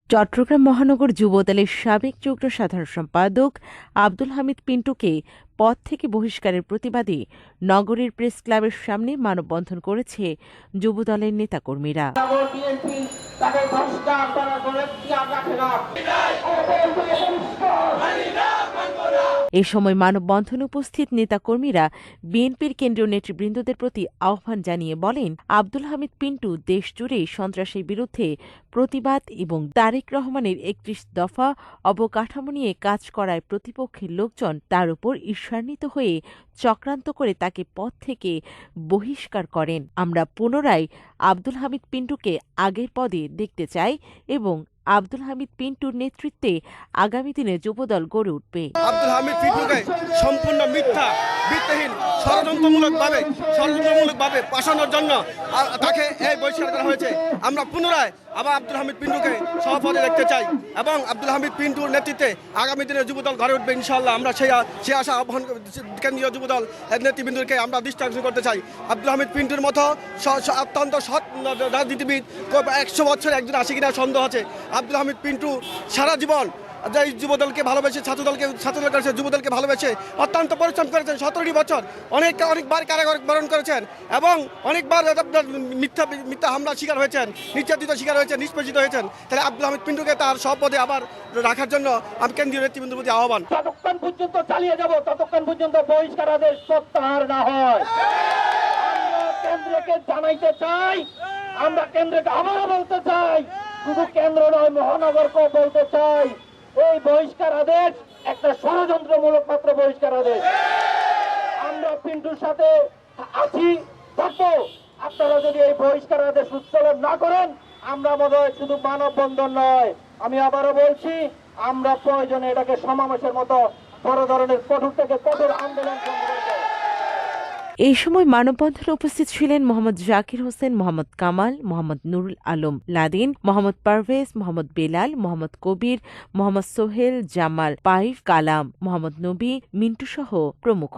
চট্টগ্রাম মহানগর যুবদলের সাবেক যুগ্ম সাধারণ সম্পাদক আব্দুল হামিদ পিন্টুকে পদ থেকে বহিষ্কারের প্রতিবাদে নগরীর প্রেস ক্লাবের সামনে মানববন্ধন করেছে যুবদলের নেতাকর্মীরা। এ সময় মানববন্ধনে উপস্থিত নেতাকর্মীরা বিএনপির কেন্দ্রীয় নেতৃবৃন্দদের প্রতি আহ্বান জানিয়ে বলেন, আব্দুল হামিদ পিন্টু দেশজুড়ে সন্ত্রাসের বিরুদ্ধে প্রতিবাদ এবং তারেক রহমানের ৩১ দফা অবকাঠামো নিয়ে কাজ করায় প্রতিপক্ষের লোকজন তার উপর ঈর্ষান্বিত হয়ে চক্রান্ত করে তাকে পদ থেকে বহিষ্কার করেন। আমরা পুনরায় আব্দুল হামিদ পিন্টুকে আগের পদে দেখতে চাই এবং আব্দুল হামিদ পিন্টুর নেতৃত্বে আগামী দিনে যুবদল গড়ে উঠবে। আব্দুল হামিদ পিন্টুকে সম্পূর্ণ ভিত্তিহীন ষড়যন্ত্রমূলকভাবে পাঠানোর জন্য তাকে এই বহিষ্কার করা হয়েছে। আমরা পুনরায় আবার আব্দুল হামিদ পিন্টুকে সভাপতি দেখতে চাই এবং আব্দুল হামিদ পিন্টুর নেতৃত্বে আগামী দিনে যুবদল গড়ে উঠবে ইনশাআল্লাহ। আমরা সেই আশা আহ্বান কেন্দ্রীয় যুবদল নেতৃবৃন্দকে আমরা দৃষ্টি আকর্ষণ করতে চাই। আব্দুল হামিদ পিন্টুর মতো অত্যন্ত সৎ রাজনীতিবিদ 100 বছর একজন আসে কিনা সন্দেহ আছে। আব্দুল হামিদ পিন্টু সারা জীবন যে যুবদলকে ভালোবেসে ছাত্রদল করেছে, যুবদলকে ভালোবেসে অত্যন্ত পরিশ্রম করেছেন। 17টি বছর অনেকবার কারাগার বরণ করেছেন এবং অনেকবার মিথ্যা হামলা শিকার হয়েছেন, নির্যাতিত শিকার হয়েছেন, নিষ্পেষিত হয়েছেন। তাহলে আব্দুল হামিদ পিন্টুকে তার সব পদে আবার রাখার জন্য আমি কেন্দ্রীয় নেতৃবৃন্দের প্রতি আহ্বান। যতক্ষণ পর্যন্ত চালিয়ে যাব ততক্ষণ পর্যন্ত বহিষ্কার আদেশ প্রত্যাহার না হয়। আমরা কেন্দ্রকে জানাইতে চাই, আমরা কেন্দ্রকে আবারও বলতে চাই, শুধু কেন্দ্র নয় মহানগরকেও বলতে চাই, এই বহিষ্কার আদেশ একটা ষড়যন্ত্রমূলক মাত্র বহিষ্কার আদেশ। আমরা পিন্টুর সাথে আছি, থাকবো। আপনারা যদি এই বহিষ্কার আদেশ উচ্চারণ না করেন, আমরা বোধহয় শুধু মানববন্ধন নয়, আমি আবারও বলছি, আমরা প্রয়োজনে এটাকে সমাবেশের মতো বড় ধরনের কঠোর থেকে কঠোর আন্দোলন সংগঠিত। এই সময় মানববন্ধনে উপস্থিত ছিলেন মোহাম্মদ জাকির হোসেন, মোহাম্মদ কামাল, মোহাম্মদ নুরুল আলম লাদিন, মোহাম্মদ পারভেজ, মোহাম্মদ বেলাল, মোহাম্মদ কবির, মোহাম্মদ সোহেল, জামাল, পাইফ, কালাম, মোহাম্মদ নবী, মিন্টু সহ প্রমুখ।